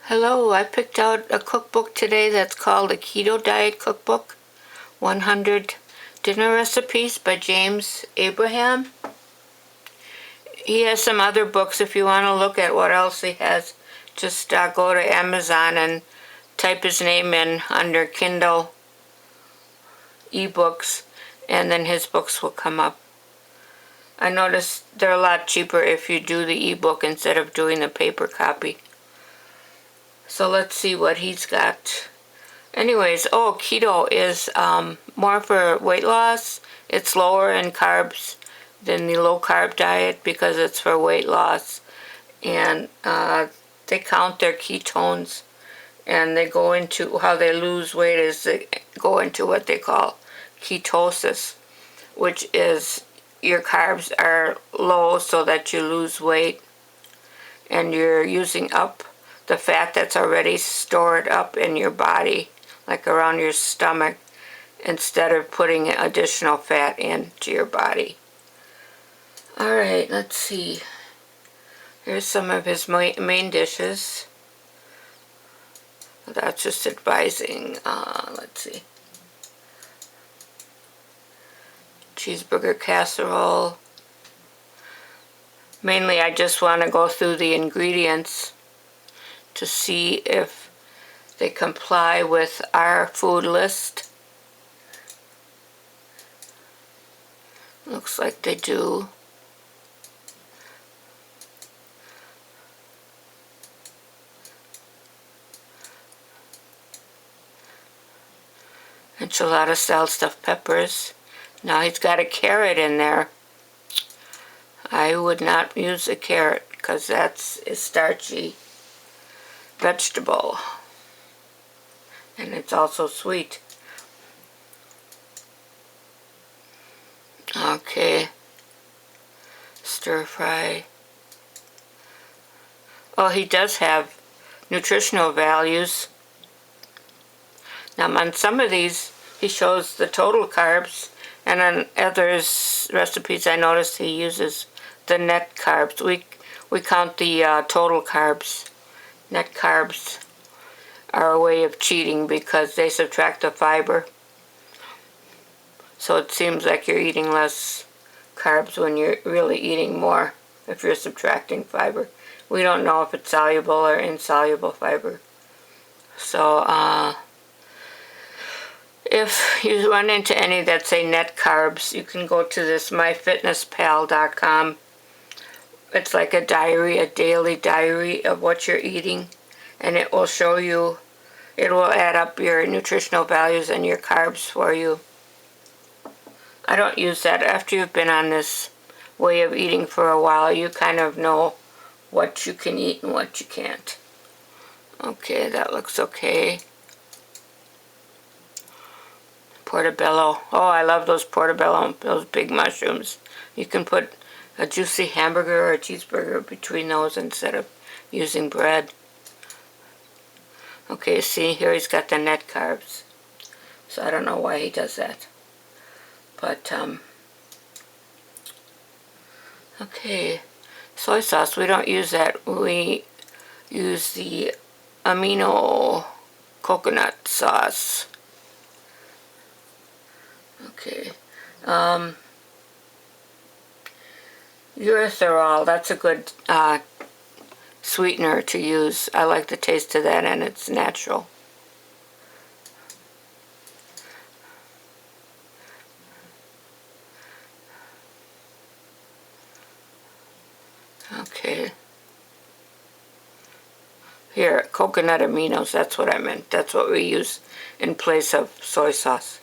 Hello, I picked out a cookbook today that's called the Keto Diet Cookbook, 100 Dinner Recipes by James Abraham. He has some other books if you want to look at what else he has. Just go to Amazon and type his name in under Kindle ebooks, and then his books will come up. I noticed they're a lot cheaper if you do the ebook instead of doing the paper copy. So let's see what he's got. Anyways, keto is more for weight loss. It's lower in carbs than the low carb diet because it's for weight loss. And they count their ketones, and they go into how they lose weight is they go into what they call ketosis, which is your carbs are low so that you lose weight and you're using up the fat that's already stored up in your body, like around your stomach, instead of putting additional fat into your body. Alright, let's see. Here's some of his main dishes. That's just advising. Let's see. Cheeseburger casserole. Mainly I just want to go through the ingredients to see if they comply with our food list. Looks like they do. Enchilada style stuffed peppers. Now he's got a carrot in there. I would not use a carrot because that's a starchy vegetable, and it's also sweet. Okay, stir fry. Oh, he does have nutritional values. Now on some of these he shows the total carbs, and on others recipes I noticed he uses the net carbs. We count the total carbs. Net carbs are a way of cheating because they subtract the fiber. So it seems like you're eating less carbs when you're really eating more if you're subtracting fiber. We don't know if it's soluble or insoluble fiber. So if you run into any that say net carbs, you can go to this myfitnesspal.com. It's like a diary, a daily diary of what you're eating, and it will show you, it will add up your nutritional values and your carbs for you. I don't use that. After you've been on this way of eating for a while, you kind of know what you can eat and what you can't. Okay, that looks okay. Portobello. Oh, I love those portobello, those big mushrooms. You can put a juicy hamburger or a cheeseburger between those instead of using bread. Okay, see, here he's got the net carbs. So I don't know why he does that. But, okay. Soy sauce, we don't use that. We use the amino coconut sauce. Okay. Erythritol, that's a good sweetener to use. I like the taste of that, and it's natural. Okay. Here, coconut aminos, that's what I meant. That's what we use in place of soy sauce.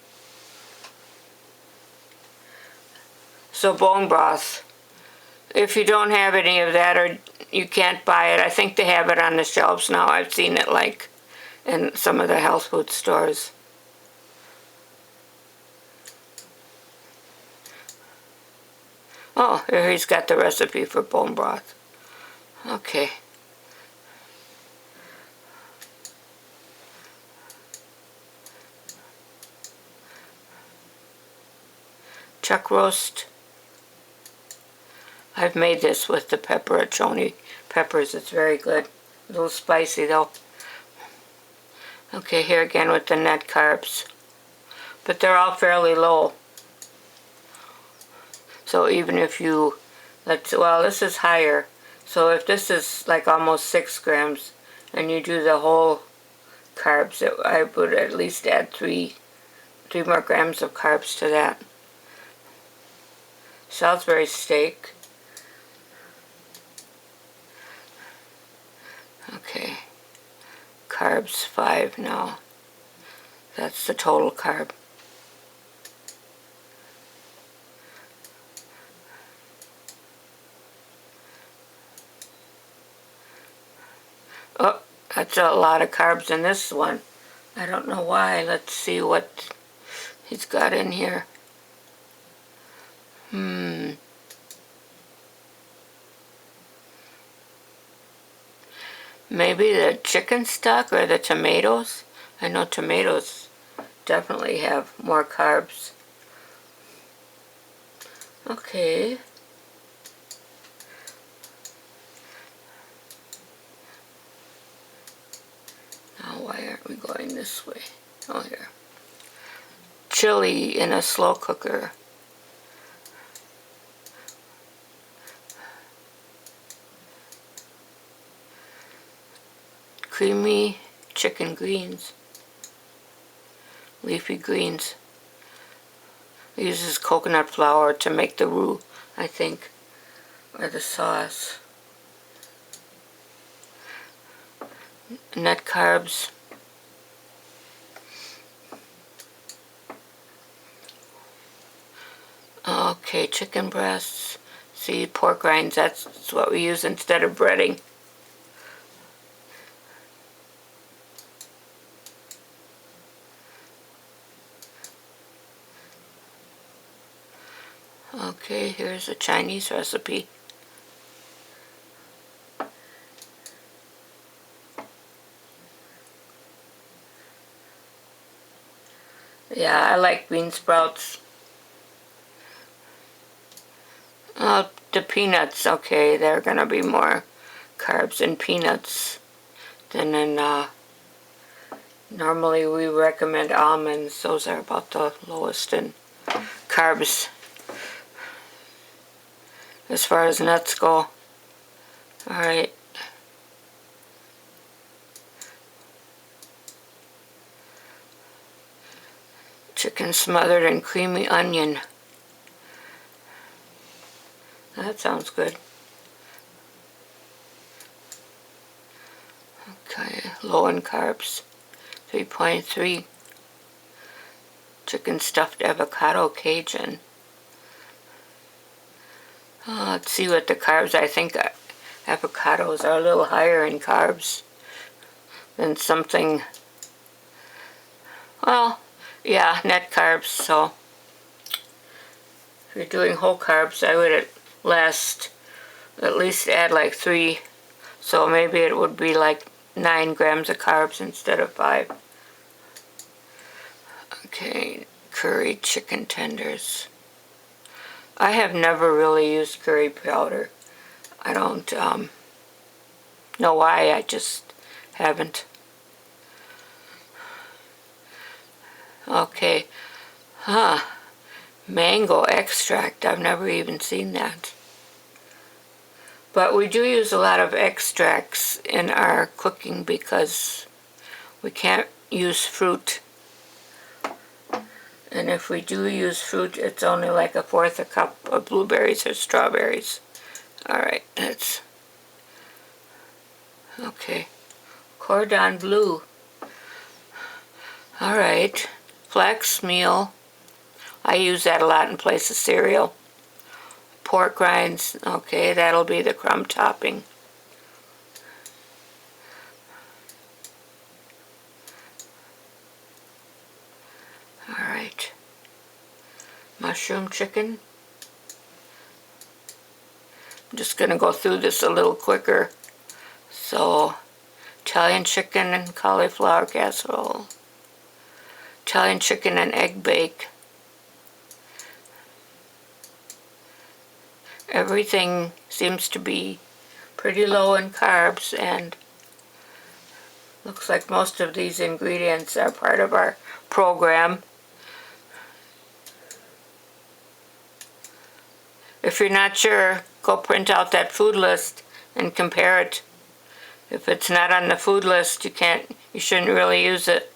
So bone broth. If you don't have any of that or you can't buy it, I think they have it on the shelves now. I've seen it like in some of the health food stores. Oh, here he's got the recipe for bone broth. Okay. Chuck roast. I've made this with the pepperoni peppers. It's very good. A little spicy though. Okay, here again with the net carbs. But they're all fairly low. So even if you, well, this is higher. So if this is like almost 6 grams and you do the whole carbs, I would at least add 3 more grams of carbs to that. Salisbury steak. Okay. Carbs 5 now. That's the total carb. Oh, that's a lot of carbs in this one. I don't know why. Let's see what he's got in here. Maybe the chicken stock or the tomatoes? I know tomatoes definitely have more carbs. Okay. Now why aren't we going this way? Oh, here. Chili in a slow cooker. Creamy chicken greens. Leafy greens. It uses coconut flour to make the roux, I think, or the sauce. Net carbs. Okay, chicken breasts. See, pork rinds, that's what we use instead of breading. Okay, here's a Chinese recipe. Yeah, I like bean sprouts. Oh, the peanuts, okay, they're gonna be more carbs in peanuts than in, normally we recommend almonds. Those are about the lowest in carbs as far as nuts go. Alright. Chicken smothered in creamy onion. That sounds good. Okay, low in carbs. 3.3. Chicken stuffed avocado Cajun. Let's see what the carbs. I think avocados are a little higher in carbs than something. Well, yeah, net carbs. So if you're doing whole carbs, I would at least add like 3. So maybe it would be like 9 grams of carbs instead of 5. Okay, curry chicken tenders. I have never really used curry powder. I don't know why, I just haven't. Okay, mango extract. I've never even seen that. But we do use a lot of extracts in our cooking because we can't use fruit. And if we do use fruit, it's only like 1/4 a cup of blueberries or strawberries. Alright, that's okay. Cordon bleu. Alright, flax meal. I use that a lot in place of cereal. Pork rinds, okay, that'll be the crumb topping. Alright. Mushroom chicken. I'm just going to go through this a little quicker. So, Italian chicken and cauliflower casserole. Italian chicken and egg bake. Everything seems to be pretty low in carbs, and Looks like most of these ingredients are part of our program. If you're not sure, go print out that food list and compare it. If it's not on the food list, you shouldn't really use it.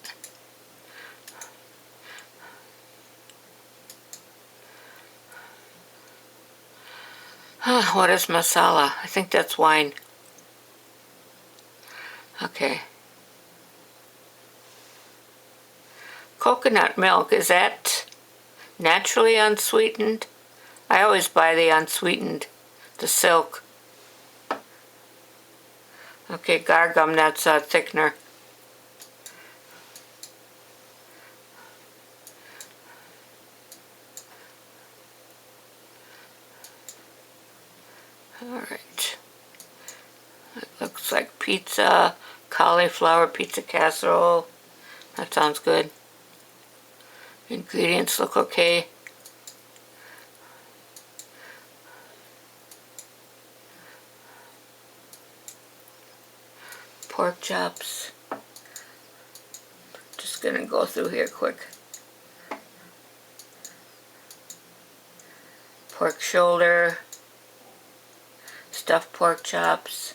What is masala? I think that's wine. Okay. Coconut milk, is that naturally unsweetened? I always buy the unsweetened, the silk. Okay, gargum, that's a thickener. Alright. It looks like pizza, cauliflower pizza casserole. That sounds good. Ingredients look okay. Pork chops. Just gonna go through here quick. Pork shoulder. Stuffed pork chops.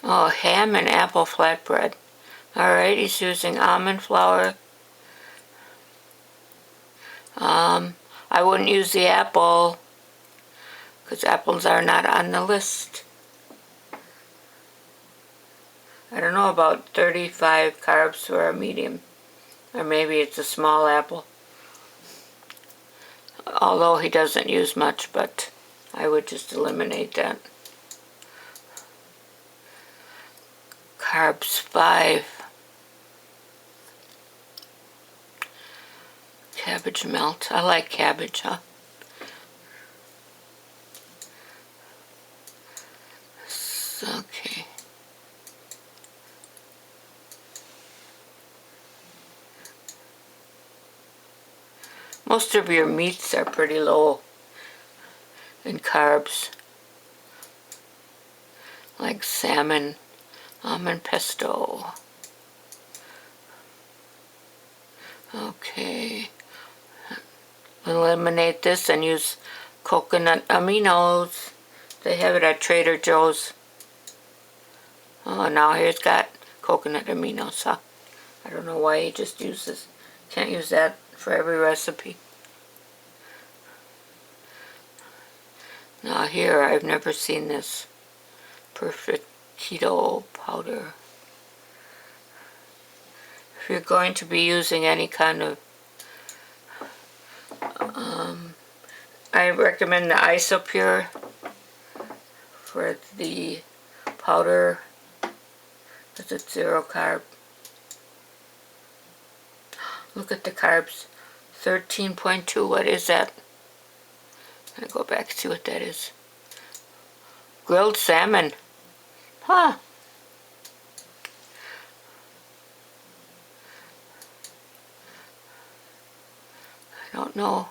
Oh, ham and apple flatbread. Alright, he's using almond flour. I wouldn't use the apple because apples are not on the list. I don't know, about 35 carbs for a medium. Or maybe it's a small apple. Although he doesn't use much, but I would just eliminate that. Carbs 5. Cabbage melt. I like cabbage, huh? Okay. Most of your meats are pretty low in carbs, like salmon, almond pesto. Okay. Eliminate this and use coconut aminos. They have it at Trader Joe's. Oh, now here's got coconut aminos, huh? I don't know why he just uses. Can't use that for every recipe. Now here, I've never seen this. Perfect keto powder. If you're going to be using any kind of I recommend the Isopure for the powder because it's 0 carb. Look at the carbs. 13.2, what is that? I'm going to go back and see what that is. Grilled salmon. Huh. I don't know.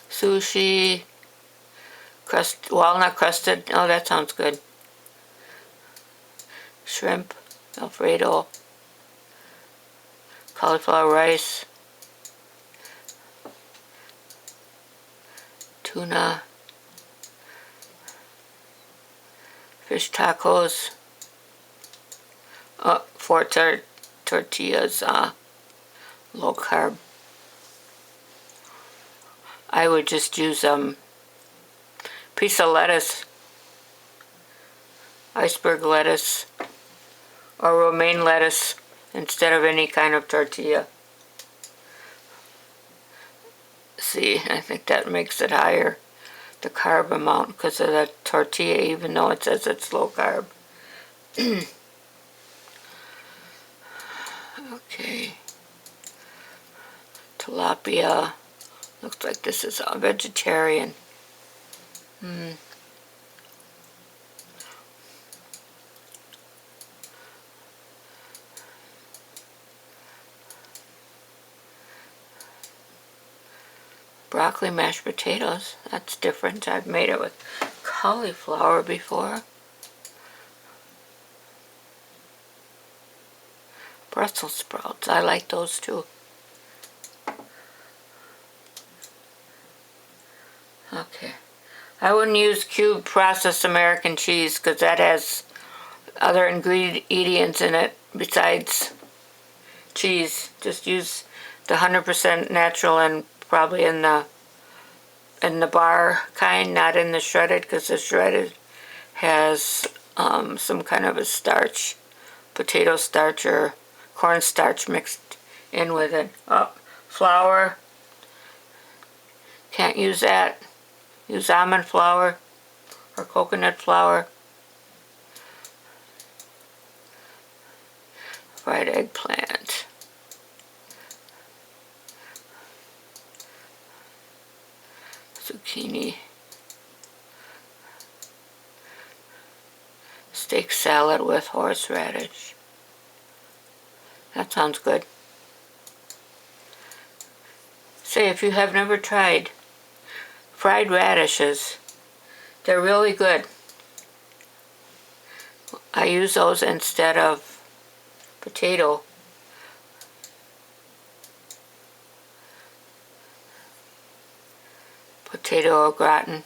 Sushi crust, walnut crusted. Oh, that sounds good. Shrimp, Alfredo, cauliflower rice, tuna, fish tacos, 4 tortillas, low carb. I would just use piece of lettuce, iceberg lettuce, or romaine lettuce instead of any kind of tortilla. See, I think that makes it higher, the carb amount, because of the tortilla, even though it says it's low carb. Okay. Tilapia. Looks like this is a vegetarian. Broccoli mashed potatoes. That's different. I've made it with cauliflower before. Brussels sprouts, I like those too. Okay. I wouldn't use cubed processed American cheese because that has other ingredients in it besides cheese. Just use the 100% natural and probably in the bar kind, not in the shredded, because the shredded has some kind of a starch, potato starch or corn starch mixed in with it. Oh, flour, can't use that. Use almond flour or coconut flour. Fried eggplant. Zucchini. Steak salad with horseradish. That sounds good. Say, if you have never tried fried radishes, they're really good. I use those instead of potato. Potato au gratin.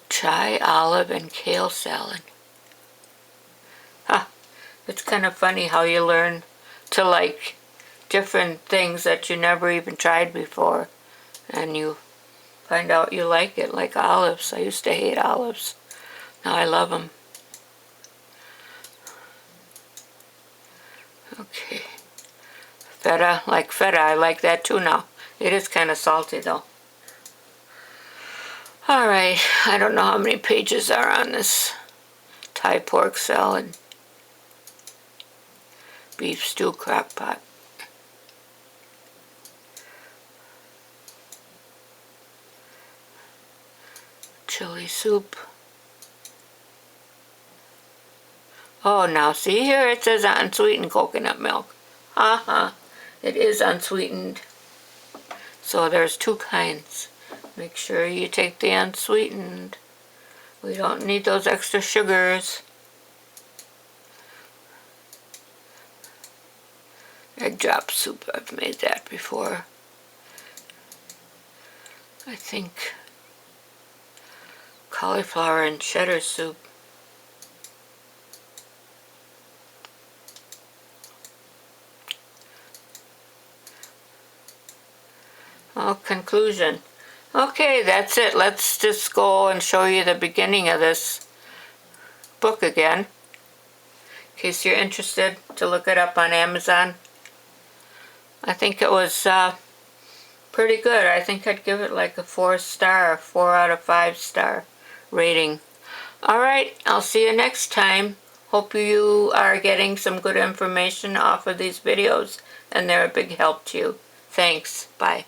Chai, olive, and kale salad. Huh. It's kind of funny how you learn to like different things that you never even tried before, and you find out you like it, like olives. I used to hate olives. Now I love them. Okay. Feta, like feta, I like that too now. It is kind of salty though. Alright, I don't know how many pages are on this Thai pork salad. Beef stew crock pot. Chili soup. Oh, now see here it says unsweetened coconut milk. It is unsweetened. So there's two kinds. Make sure you take the unsweetened. We don't need those extra sugars. Egg drop soup, I've made that before. I think cauliflower and cheddar soup. Oh, conclusion. Okay, that's it. Let's just go and show you the beginning of this book again, in case you're interested to look it up on Amazon. I think it was pretty good. I think I'd give it like a 4-star, 4 out of 5-star rating. Alright, I'll see you next time. Hope you are getting some good information off of these videos and they're a big help to you. Thanks. Bye.